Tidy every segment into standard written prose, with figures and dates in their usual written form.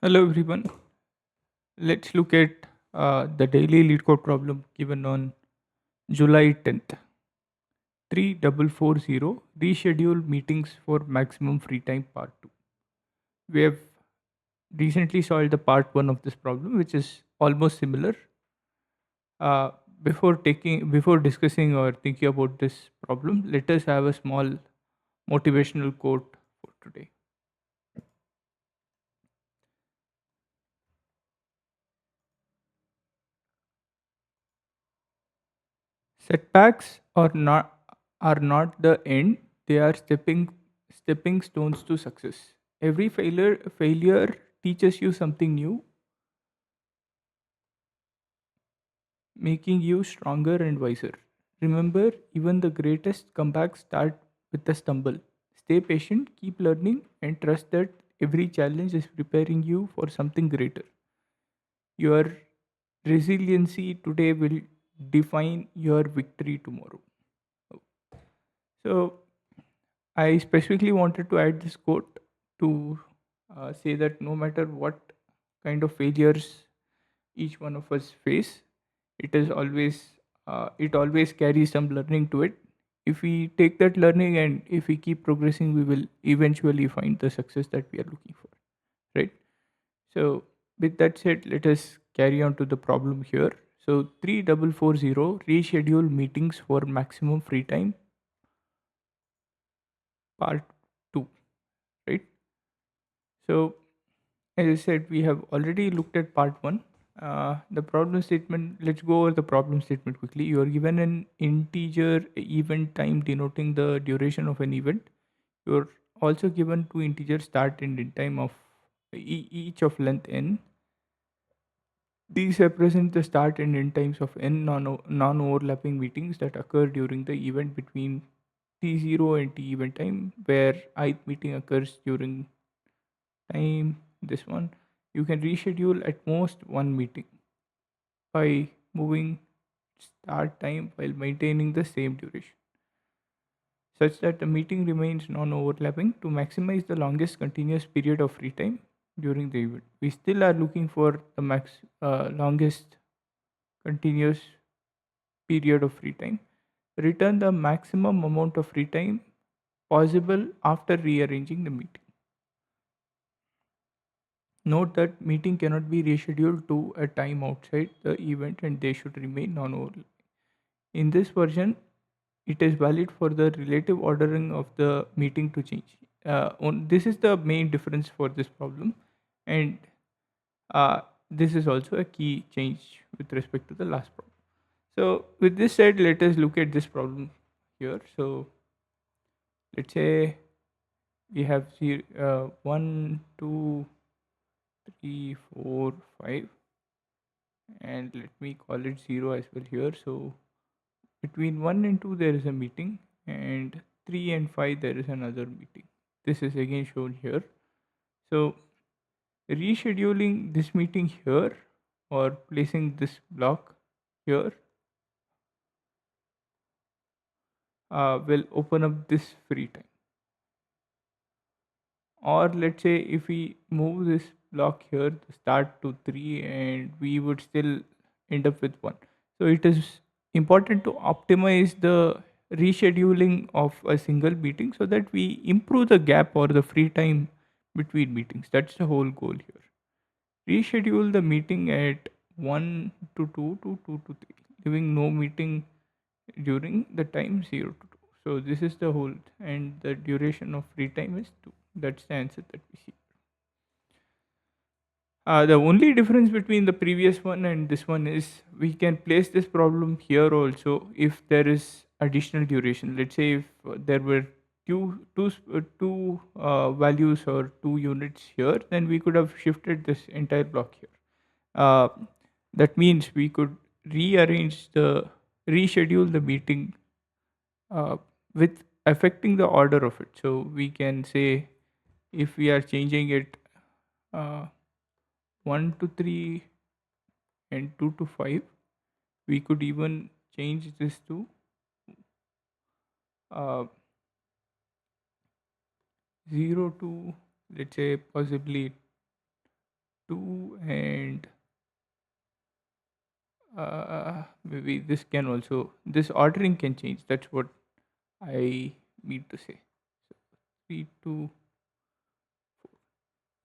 Hello everyone. Let's look at the daily Leetcode problem given on July 10th. 3440 Reschedule meetings for maximum free time part 2. We have recently solved the part 1 of this problem, which is almost similar. Uh, before discussing or thinking about this problem, let us have a small motivational quote for today. Setbacks are not the end; they are stepping stones to success. Every failure teaches you something new, making you stronger and wiser. Remember, even the greatest comebacks start with a stumble. Stay patient, keep learning, and trust that every challenge is preparing you for something greater. Your resiliency today will define your victory tomorrow. So, I specifically wanted to add this quote to say that no matter what kind of failures each one of us face, it always carries some learning to it. If we take that learning and if we keep progressing, we will eventually find the success that we are looking for, right? So, with that said, let us carry on to the problem here. So, 3440 reschedule meetings for maximum free time, part 2, right? So, as I said, we have already looked at part one. The problem statement, let's go over the problem statement quickly. You are given an integer event time denoting the duration of an event. You're also given two integer start and end time of each of length n. These represent the start and end times of n non-overlapping meetings that occur during the event between t0 and t event time, where ith meeting occurs during time this one. You can reschedule at most one meeting by moving start time while maintaining the same duration, such that the meeting remains non-overlapping to maximize the longest continuous period of free time during the event. We still are looking for the longest continuous period of free time. Return the maximum amount of free time possible after rearranging the meeting. Note that meeting cannot be rescheduled to a time outside the event and they should remain non-overlapping. In this version, it is valid for the relative ordering of the meeting to change. This is the main difference for this problem, and uh, this is also a key change with respect to the last problem. So, with this said, let us look at this problem here. So, let's say we have 1, 2, 3, 4, 5, and let me call it 0 as well here. So, between 1 and 2 there is a meeting, and 3 and 5 there is another meeting. This is again shown here. So, rescheduling this meeting here or placing this block here will open up this free time. Or let's say if we move this block here, the start to 3, and we would still end up with 1. So it is important to optimize the rescheduling of a single meeting so that we improve the gap or the free time between meetings. That's the whole goal here. Reschedule the meeting at 1 to 2 to 2 to 3, leaving no meeting during the time 0 to 2. So this is the whole, and the duration of free time is 2. That's the answer that we see. The only difference between the previous one and this one is we can place this problem here also if there is additional duration. Let's say if there were two values or two units here, then we could have shifted this entire block here. Uh, that means we could reschedule the meeting uh, with affecting the order of it. So we can say if we are changing it uh, 1 to 3 and 2 to 5, we could even change this to uh, 0 to, let's say, possibly 2, and maybe this can also, this ordering can change. That's what I mean to say. So 3, 2,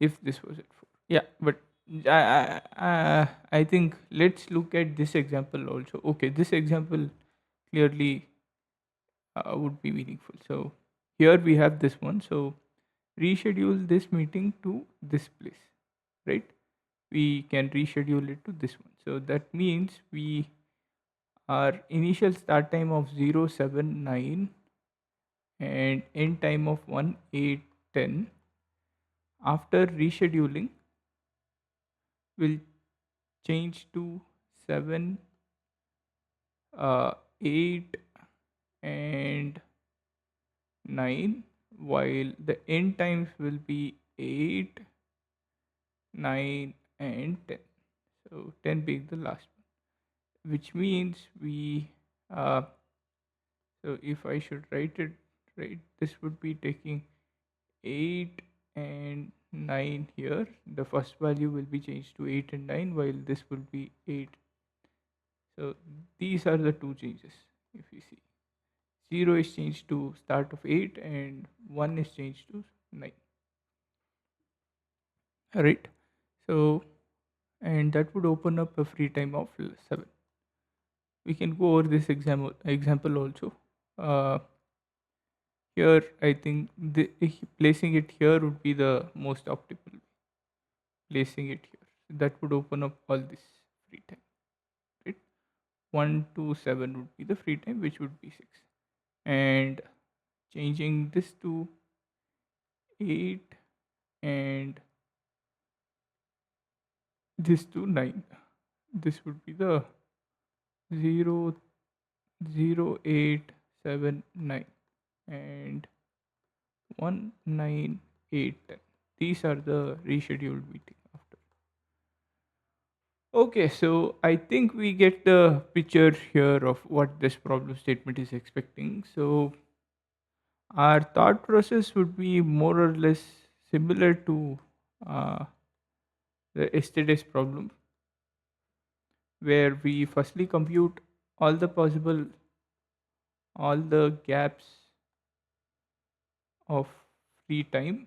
if this was at 4. Yeah, but I think let's look at this example also. Okay, this example clearly would be meaningful. So here we have this one. So reschedule this meeting to this place, right? We can reschedule it to this one. So that means we, our initial start time of 079 and end time of 1810, after rescheduling will change to 7, 8 and 9, while the end times will be 8, 9 and 10. So 10 being the last one, which means we, uh, so if I should write it right, this would be taking 8 and 9 here. The first value will be changed to 8 and 9, while this will be 8. So these are the two changes. If you see, 0 is changed to start of 8 and 1 is changed to 9. Right. So, and that would open up a free time of 7. We can go over this example also. Uh, Here, I think placing it here would be the most optimal. Placing it here, that would open up all this free time. Right. 1 to 7 would be the free time, which would be 6, and changing this to 8 and this to 9. This would be the 0, 0, 8, 7, 9, and 1, 9, 8, 10. These are the rescheduled meeting after. Okay, so I think we get the picture here of what this problem statement is expecting. So our thought process would be more or less similar to uh, the yesterday's problem, where we firstly compute all the possible, all the gaps of free time,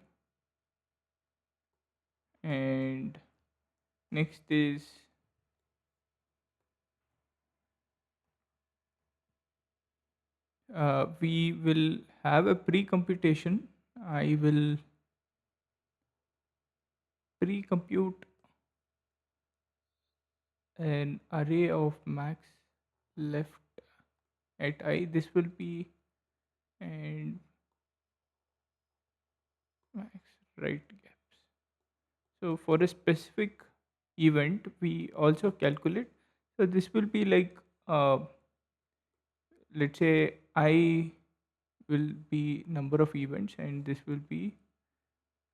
and next is we will have a pre-computation. I will pre-compute an array of max left at I. This will be, and max right gaps. So for a specific event, we also calculate. So this will be like, let's say I will be number of events, and this will be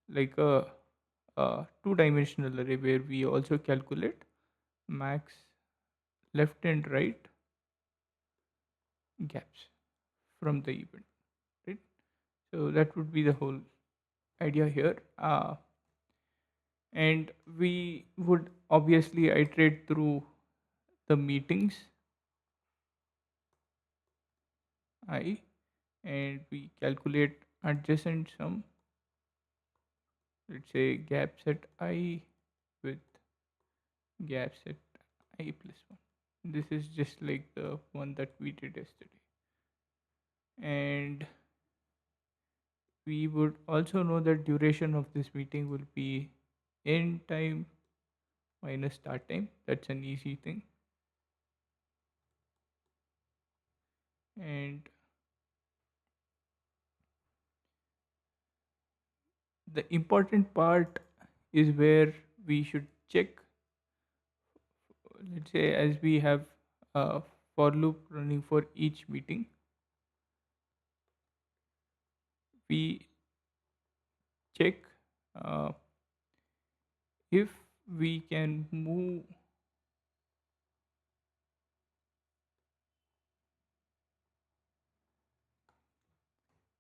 like a two-dimensional array where we also calculate max left and right gaps from the event, right? So that would be the whole idea here. And we would obviously iterate through the meetings I, and we calculate adjacent sum, let's say gaps at I with gaps at I plus 1. This is just like the one that we did yesterday. And we would also know that duration of this meeting will be end time minus start time. That's an easy thing. And the important part is where we should check. Let's say as we have a for loop running for each meeting, we check uh, if we can move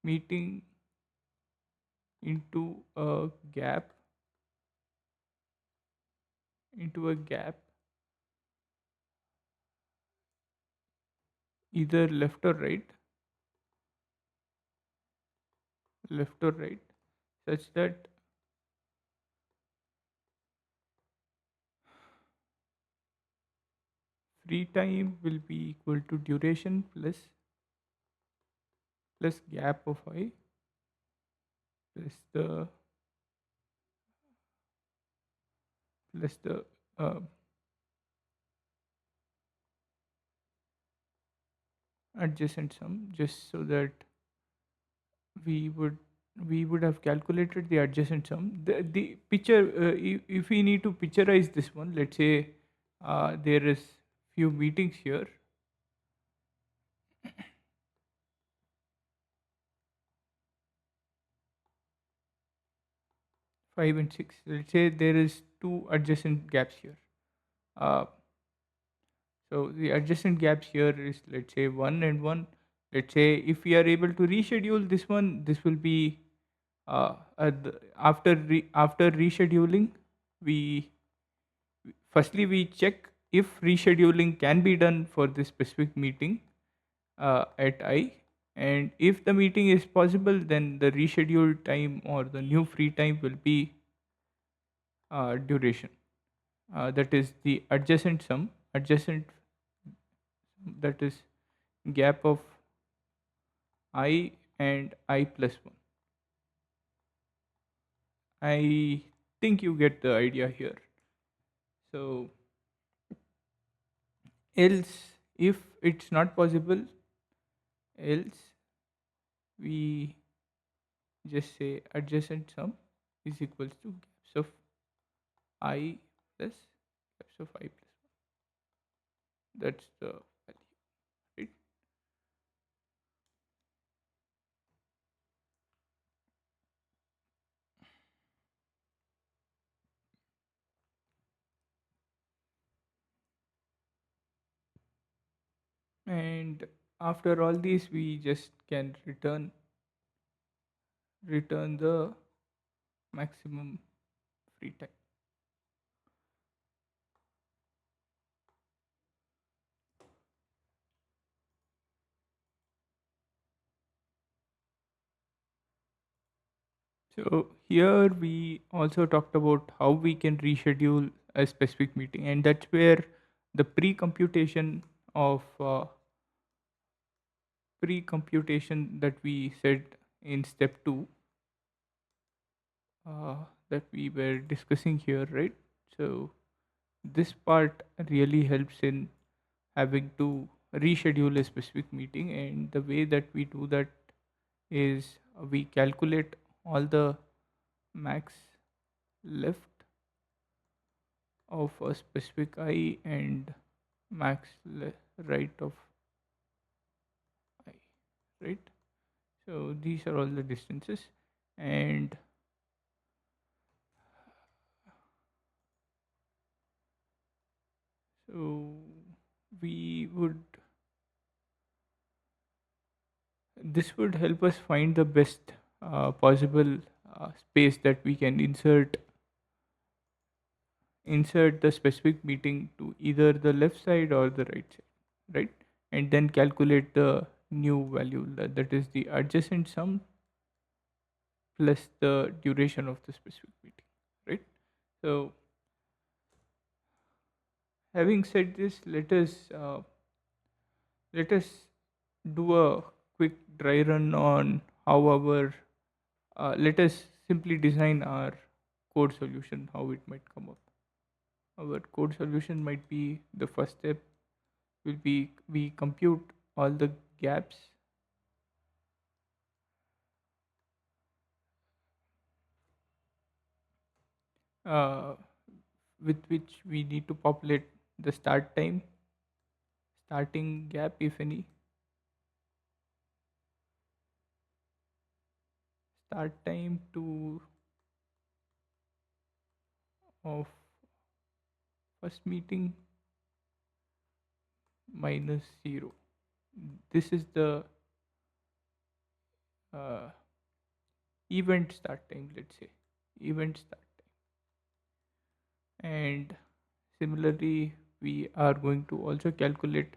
meeting into a gap into a gap, either left or right, such that free time will be equal to duration plus gap of I plus the uh, adjacent sum, just so that we would we would have calculated the adjacent sum. The picture, if we need to picturize this one, let's say there is few meetings here. 5 and 6, let's say there is two adjacent gaps here. uh, so the adjacent gaps here is, let's say, 1 and 1. Let's say if we are able to reschedule this one, this will be after rescheduling, we firstly we check if rescheduling can be done for this specific meeting at I, and if the meeting is possible, then the rescheduled time or the new free time will be duration. That is the adjacent, that is gap of I and I plus 1. I think you get the idea here. So else, if it's not possible, else we just say adjacent sum is equals to gaps of I plus gaps of I plus 1. That's the value, right? And after all these, we just can return the maximum free time. So here we also talked about how we can reschedule a specific meeting, and that's where the of pre-computation that we said in step 2, that we were discussing here, right? So this part really helps in having to reschedule a specific meeting, and the way that we do that is we calculate all the max left of a specific I and right of I, right? So these are all the distances, and so we would this would help us find the best possible space that we can insert the specific meeting to either the left side or the right side, right? And then calculate the new value, that is the adjacent sum plus the duration of the specific meeting, right? So having said this, let us do a quick dry run on how our let us simply design our code solution, how it might come up. Our code solution might be, the first step will be we compute all the gaps uh, with which we need to populate the starting gap, if any, start time to of first meeting minus 0. This is the uh, event start time, let's say, event start time. And Similarly, we are going to also calculate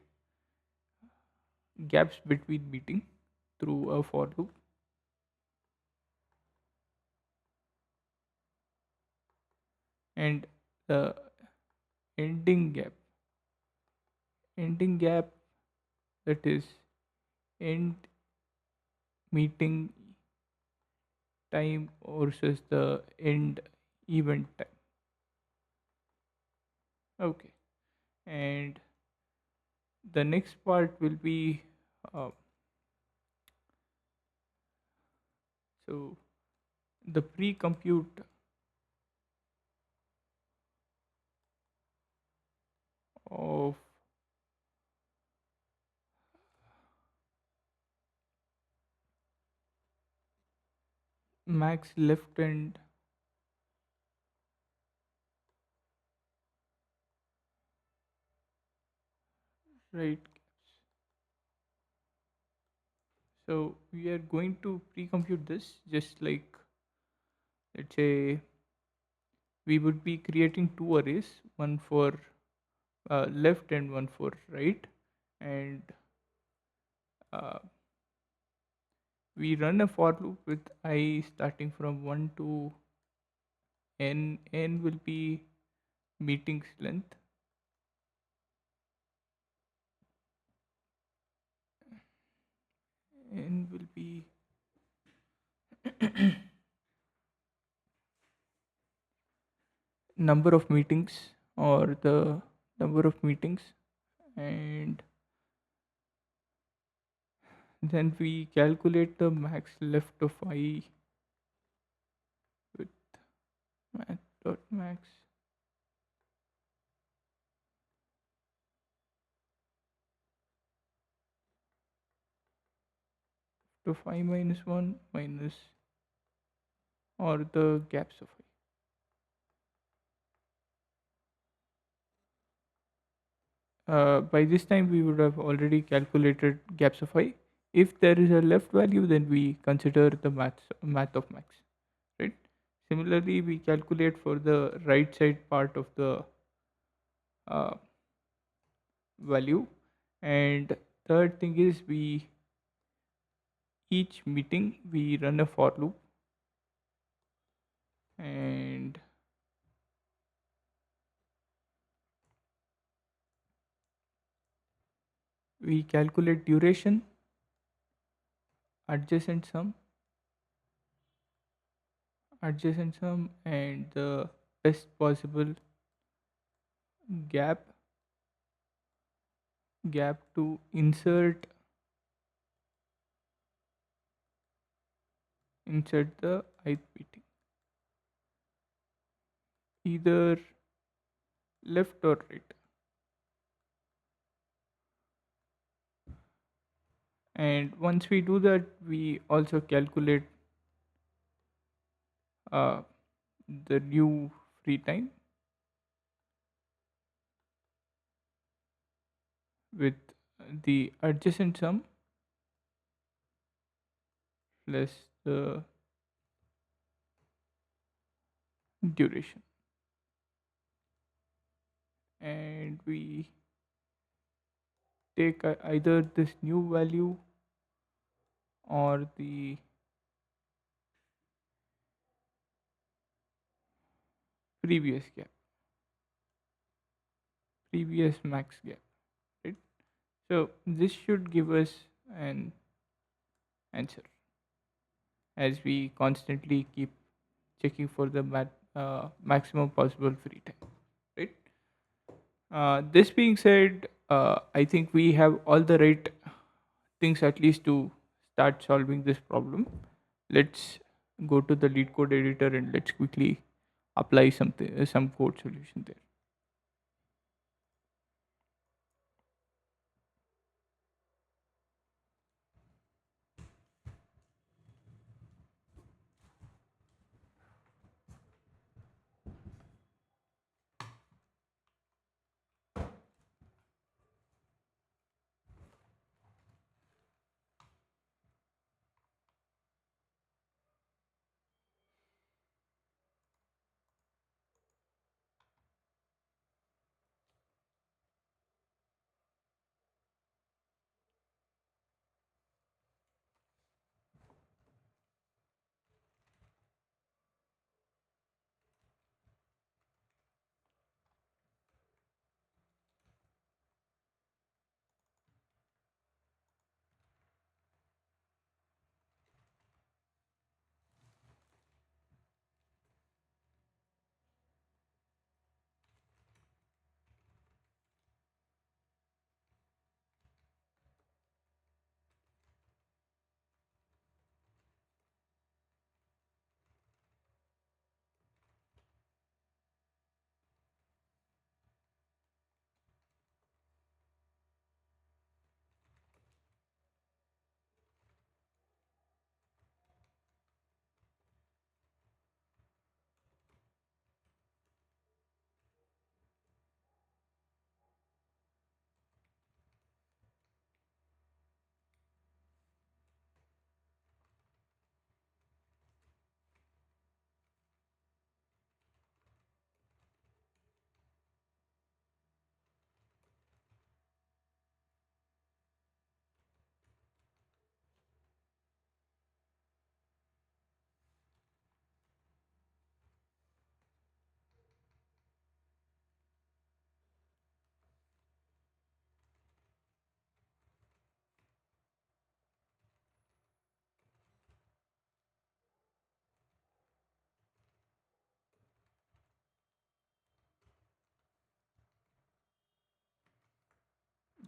gaps between meeting through a for loop, and the ending gap ending gap, that is end meeting time versus the end event time. Okay, and the next part will be uh, so the pre-compute of max left and right. So we are going to pre-compute this, just like, let's say, we would be creating two arrays, one for left and one for right, and uh, we run a for loop with I starting from 1 to n. N will be meetings length, n will be number of meetings, or the number of meetings, and then we calculate the max left of I with math.max to I minus 1 minus, or the gaps of I. By this time we would have already calculated gaps of I. If there is a left value, then we consider the math of max, right? Similarly, we calculate for the right side part of the uh, value. And third thing is, we each meeting we run a for loop, and we calculate duration, adjacent sum, and the best possible gap to insert the ith meeting, either left or right. And once we do that, we also calculate uh, the new free time with the adjacent sum plus the duration, and we take either this new value or the previous gap, previous max gap, right? So this should give us an answer, as we constantly keep checking for the maximum possible free time, right? This being said, I think we have all the right things at least to start solving this problem. Let's go to the lead code editor and let's quickly apply some code solution there.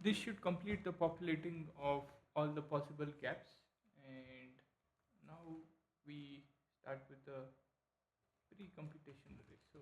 This should complete the populating of all the possible gaps. And now we start with the pre-computation array. So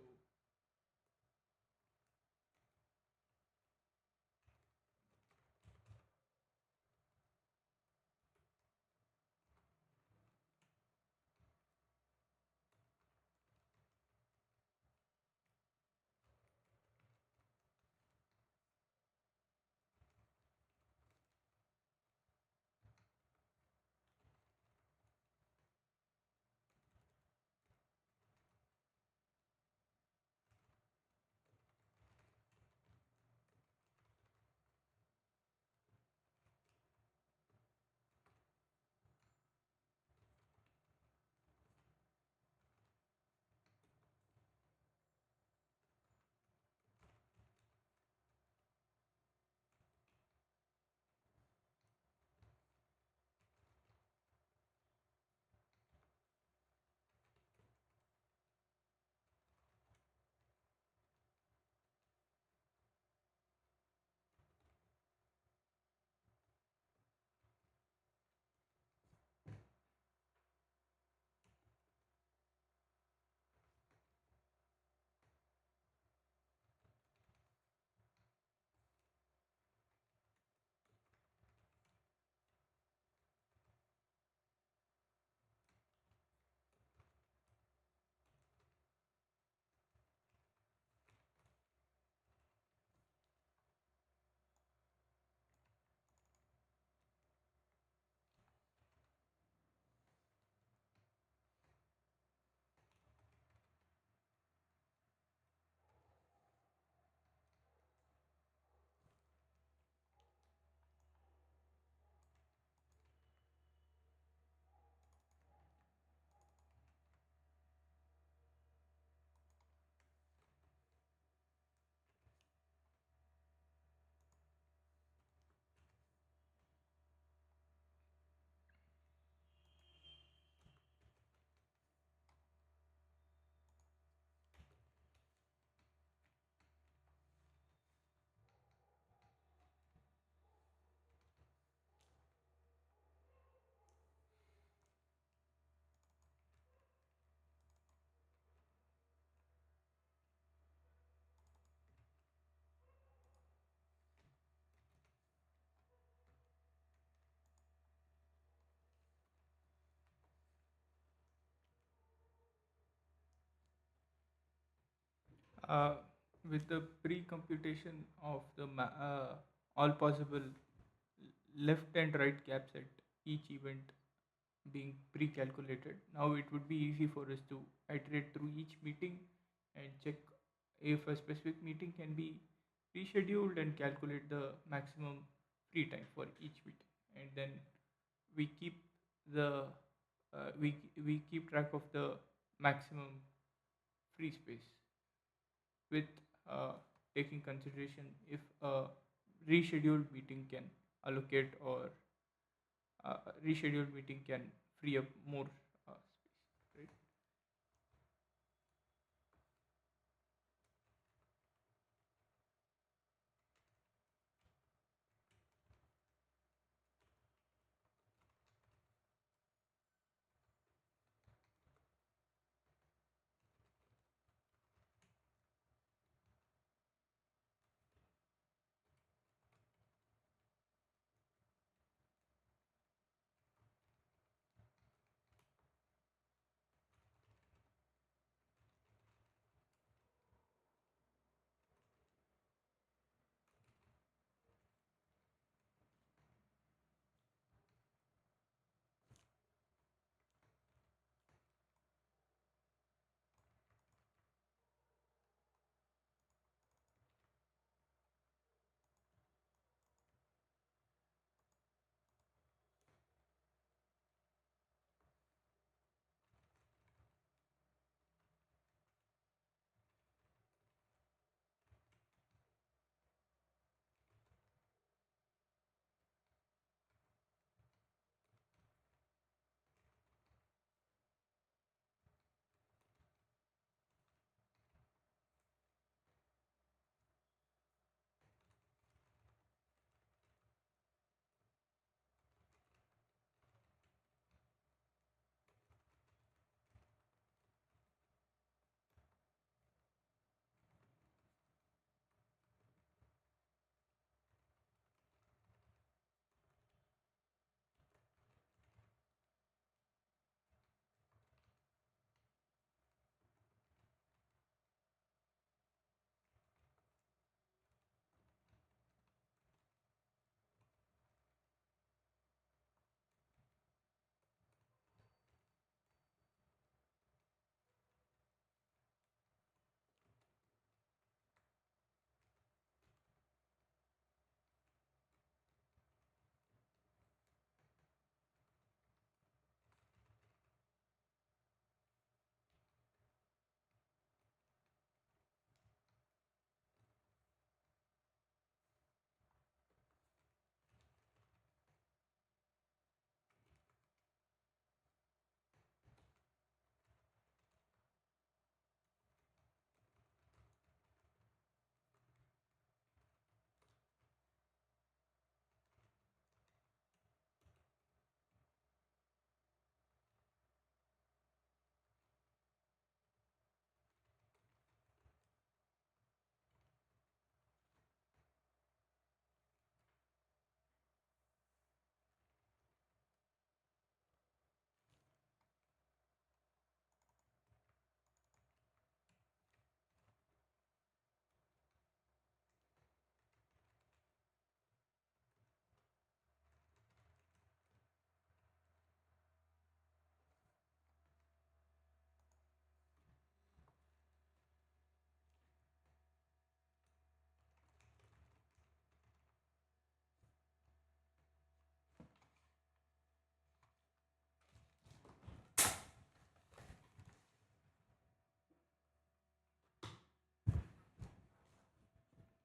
uh, with the pre-computation of the all possible left and right gaps at each event being pre-calculated, now it would be easy for us to iterate through each meeting and check if a specific meeting can be rescheduled and calculate the maximum free time for each meeting. And then we keep the we keep track of the maximum free space with uh, taking consideration if a rescheduled meeting can allocate or a rescheduled meeting can free up more space, right?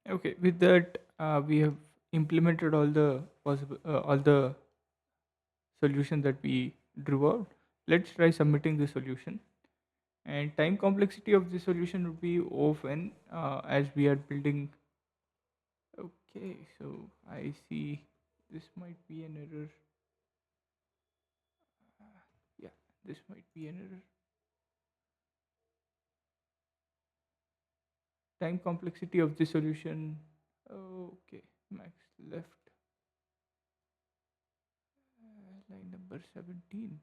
Okay, with that, we have implemented all the possible all the solution that we drew out. Let's try submitting the solution. And time complexity of the solution would be O of n, as we are building. Okay, so I see this might be an error. Yeah, this might be an error. Time complexity of the solution. Okay, max left, line number 17.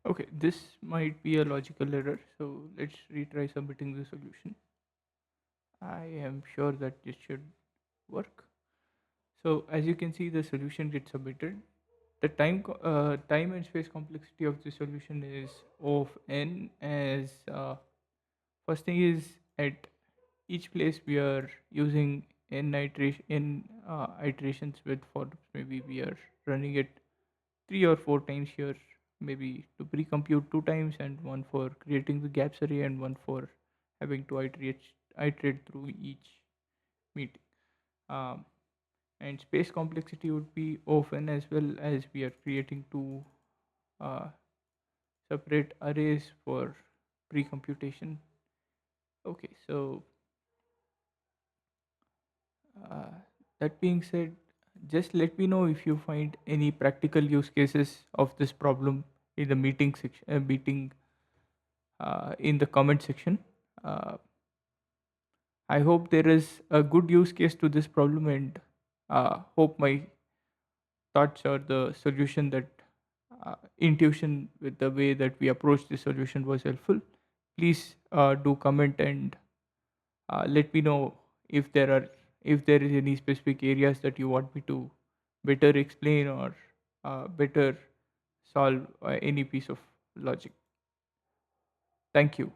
Okay, this might be a logical error. So let's retry submitting the solution. I am sure that this should work. So as you can see, the solution gets submitted. The time and space complexity of the solution is O of n, as first thing is, at each place we are using n iterations with for loops. Maybe we are running it 3 or 4 times here, maybe to pre-compute 2 times, and one for creating the gaps array, and one for having to iterate through each meeting. Um, and space complexity would be of n, as well as we are creating two uh, separate arrays for pre-computation. Okay, so uh, that being said, just let me know if you find any practical use cases of this problem in the meeting in the comment section. Uh, I hope there is a good use case to this problem, and hope my thoughts or the solution that intuition with the way that we approach the solution was helpful. Please do comment and let me know if there is any specific areas that you want me to better explain, or better solve any piece of logic. Thank you.